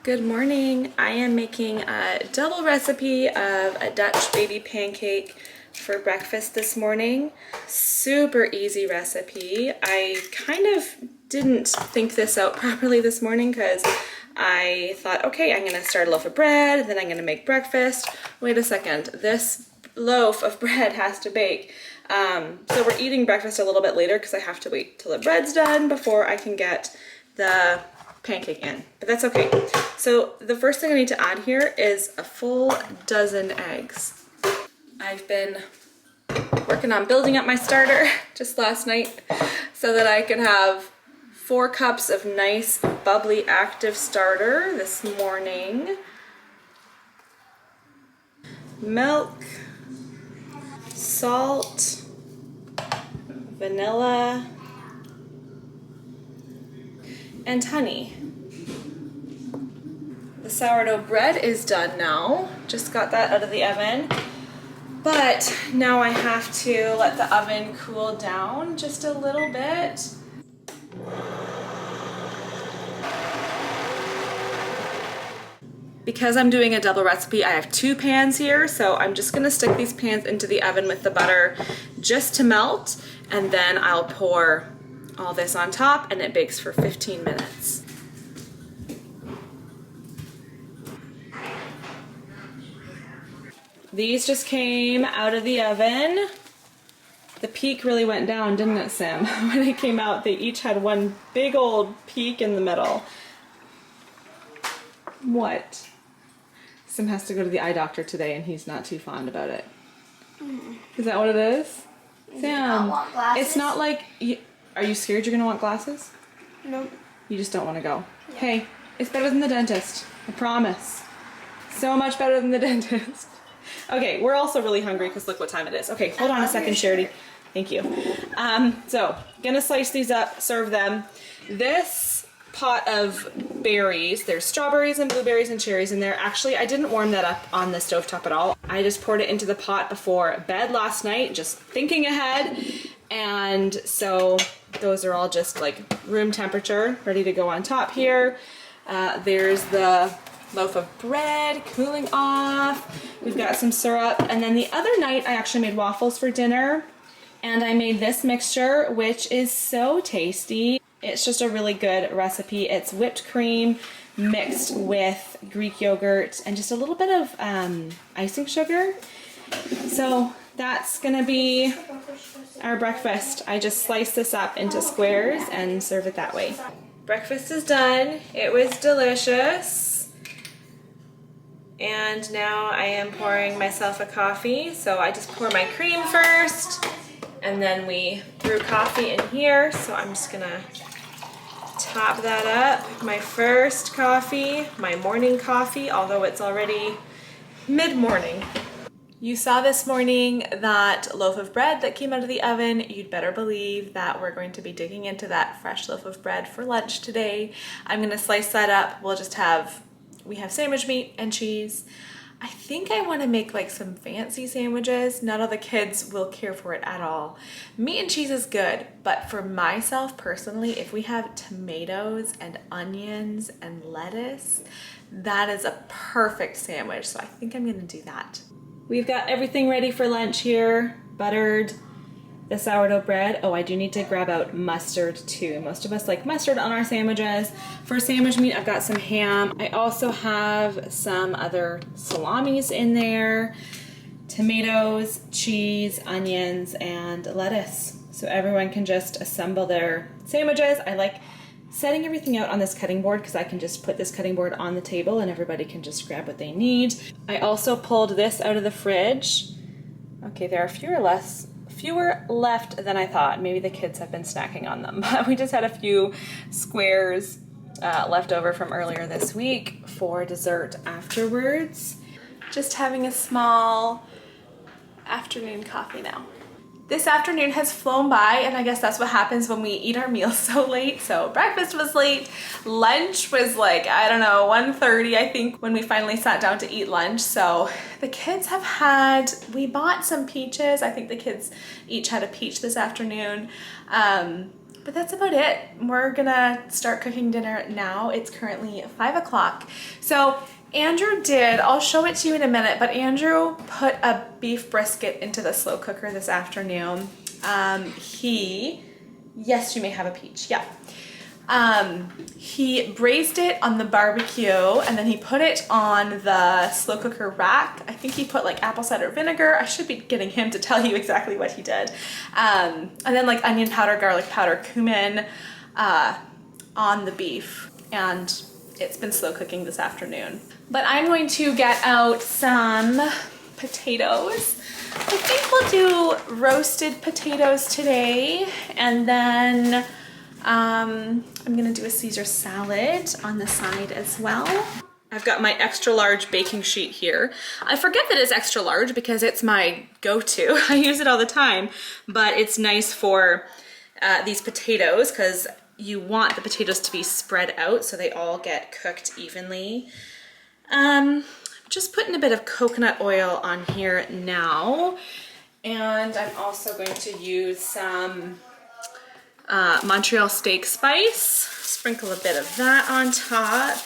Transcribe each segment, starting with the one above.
Good morning. I am making a double recipe of a Dutch baby pancake for breakfast this morning. Super easy recipe. I kind of didn't think this out properly this morning because I thought, okay, I'm gonna start a loaf of bread, then I'm gonna make breakfast. Wait a second, this loaf of bread has to bake. So we're eating breakfast a little bit later because I have to wait till the bread's done before I can get the pancake in, but that's okay. So the first thing I need to add here is a full dozen eggs. I've been working on building up my starter just last night so that I could have 4 cups of nice bubbly active starter this morning. Milk, salt, vanilla, and honey. The sourdough bread is done now. Just got that out of the oven. But now I have to let the oven cool down just a little bit. Because I'm doing a double recipe, I have 2 pans here, so I'm just gonna stick these pans into the oven with the butter just to melt, and then I'll pour all this on top and it bakes for 15 minutes. These just came out of the oven. The peak really went down, didn't it, Sim? When they came out, they each had one big old peak in the middle. What? Sim has to go to the eye doctor today and he's not too fond about it. Is that what it is? Sam, it's not like... Are you scared you're going to want glasses? No. You just don't want to go. Yeah. Hey, it's better than the dentist. I promise. So much better than the dentist. Okay, we're also really hungry because look what time it is. Okay, hold on a second, Charity. Thank you. So, gonna slice these up, serve them. This pot of berries, there's strawberries and blueberries and cherries in there. Actually, I didn't warm that up on the stovetop at all. I just poured it into the pot before bed last night, just thinking ahead. And so those are all just like room temperature, ready to go on top here. There's the loaf of bread cooling off. We've got some syrup. And then the other night I actually made waffles for dinner. And I made this mixture, which is so tasty. It's just a really good recipe. It's whipped cream mixed with Greek yogurt and just a little bit of icing sugar. So that's gonna be our breakfast. I just slice this up into squares and serve it that way. Breakfast is done. It was delicious. And now I am pouring myself a coffee. So I just pour my cream first and then we brew coffee in here. So I'm just gonna top that up. My first coffee, my morning coffee, although it's already mid-morning. You saw this morning that loaf of bread that came out of the oven. You'd better believe that we're going to be digging into that fresh loaf of bread for lunch today. I'm gonna slice that up. We have sandwich meat and cheese. I think I wanna make like some fancy sandwiches. Not all the kids will care for it at all. Meat and cheese is good, but for myself personally, if we have tomatoes and onions and lettuce, that is a perfect sandwich. So I think I'm gonna do that. We've got everything ready for lunch here. Buttered the sourdough bread. Oh, I do need to grab out mustard too. Most of us like mustard on our sandwiches. For sandwich meat, I've got some ham. I also have some other salamis in there, tomatoes, cheese, onions, and lettuce. So everyone can just assemble their sandwiches. I like setting everything out on this cutting board because I can just put this cutting board on the table and everybody can just grab what they need. I also pulled this out of the fridge. Okay, there are fewer left than I thought. Maybe the kids have been snacking on them, but we just had a few squares left over from earlier this week for dessert afterwards. Just having a small afternoon coffee now. This afternoon has flown by, and I guess that's what happens when we eat our meals so late. So breakfast was late, lunch was like, I don't know, 1:30 I think when we finally sat down to eat lunch. So the kids we bought some peaches. I think the kids each had a peach this afternoon. But that's about it. We're gonna start cooking dinner now. It's currently 5 o'clock. So Andrew did, I'll show it to you in a minute, but Andrew put a beef brisket into the slow cooker this afternoon. Yes, you may have a peach, yeah. He braised it on the barbecue and then he put it on the slow cooker rack. I think he put like apple cider vinegar. I should be getting him to tell you exactly what he did. And then like onion powder, garlic powder, cumin on the beef. And it's been slow cooking this afternoon. But I'm going to get out some potatoes. I think we'll do roasted potatoes today, and then I'm gonna do a Caesar salad on the side as well. I've got my extra large baking sheet here. I forget that it's extra large because it's my go-to. I use it all the time, but it's nice for these potatoes because you want the potatoes to be spread out so they all get cooked evenly. Just putting a bit of coconut oil on here now, and I'm also going to use some Montreal steak spice, sprinkle a bit of that on top.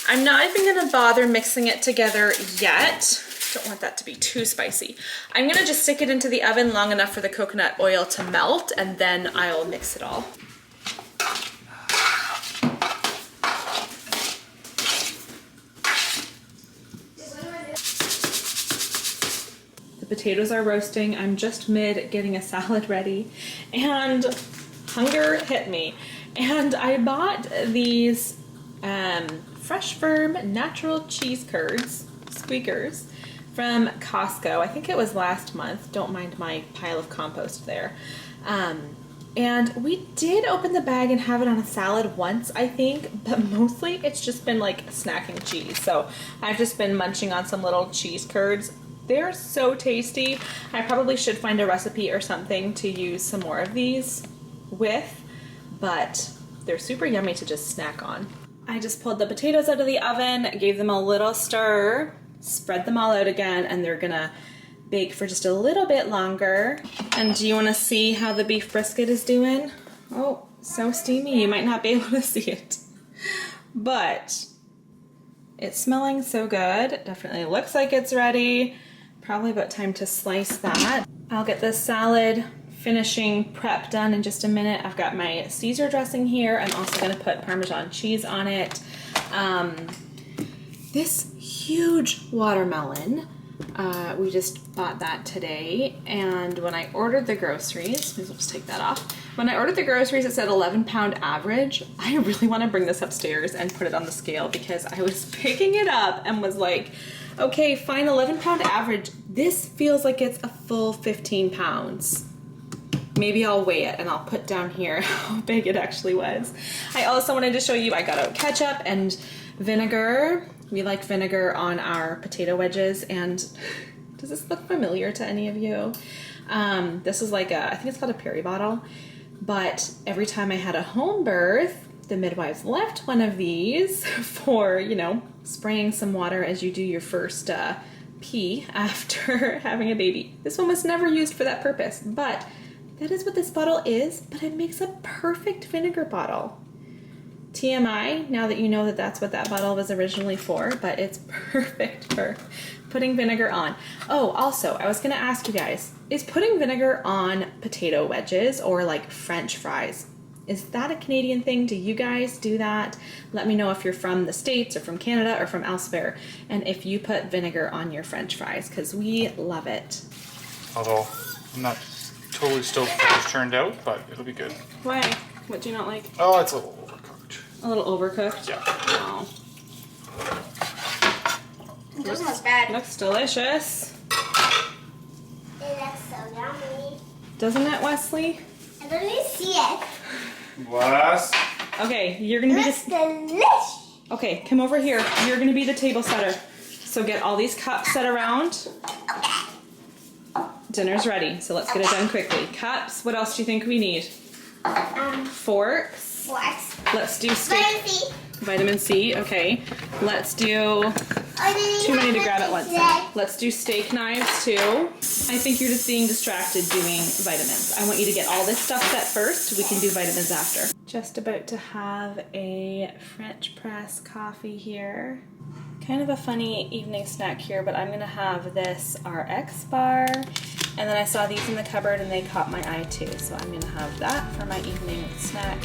I'm not even gonna bother mixing it together yet. Don't want that to be too spicy. I'm gonna just stick it into the oven long enough for the coconut oil to melt, and then I'll mix it all. The potatoes are roasting. I'm just mid getting a salad ready and hunger hit me. And I bought these Fresh Firm natural cheese curds, squeakers, from Costco. I think it was last month. Don't mind my pile of compost there. And we did open the bag and have it on a salad once, I think, but mostly it's just been like snacking cheese. So I've just been munching on some little cheese curds. They're so tasty. I probably should find a recipe or something to use some more of these with, but they're super yummy to just snack on. I just pulled the potatoes out of the oven, gave them a little stir, spread them all out again, and they're gonna bake for just a little bit longer. And do you wanna see how the beef brisket is doing? Oh, so steamy, you might not be able to see it. But it's smelling so good. It definitely looks like it's ready. Probably about time to slice that. I'll get this salad finishing prep done in just a minute. I've got my Caesar dressing here. I'm also gonna put Parmesan cheese on it. This huge watermelon, we just bought that today, and when I ordered the groceries, maybe I'll just take that off. When I ordered the groceries, it said 11-pound average. I really want to bring this upstairs and put it on the scale because I was picking it up and was like, okay, fine, 11-pound average. This feels like it's a full 15 pounds. Maybe I'll weigh it and I'll put down here how big it actually was. I also wanted to show you, I got out ketchup and vinegar. We like vinegar on our potato wedges, and does this look familiar to any of you? This is like I think it's called a Perry bottle, but every time I had a home birth, the midwives left one of these for, you know, spraying some water as you do your first pee after having a baby. This one was never used for that purpose, but that is what this bottle is, but it makes a perfect vinegar bottle. TMI, now that you know that that's what that bottle was originally for, but it's perfect for putting vinegar on. Oh, also, I was gonna ask you guys, is putting vinegar on potato wedges or like French fries, is that a Canadian thing? Do you guys do that? Let me know if you're from the States or from Canada or from elsewhere, and if you put vinegar on your French fries, because we love it. Although, I'm not totally stoked how it's turned out, but it'll be good. Why? What do you not like? Oh, it's a little overcooked. A little overcooked? Yeah. Oh. It doesn't look bad. Looks delicious. It looks so yummy. Doesn't it, Wesley? I don't even see it. Wes? Okay, you're gonna be It looks delicious. Okay, come over here. You're gonna be the table setter. So get all these cups set around. Dinner's ready, so let's get it done quickly. Cups, what else do you think we need? Forks. Forks. Let's do steak. Vitamin C. Vitamin C, okay. Let's do Too many to grab at once. Let's do steak knives too. I think you're just being distracted doing vitamins. I want you to get all this stuff set first. We can do vitamins after. Just about to have a French press coffee here. Kind of a funny evening snack here, but I'm gonna have this RX bar. And then I saw these in the cupboard and they caught my eye too. So I'm gonna have that for my evening snack.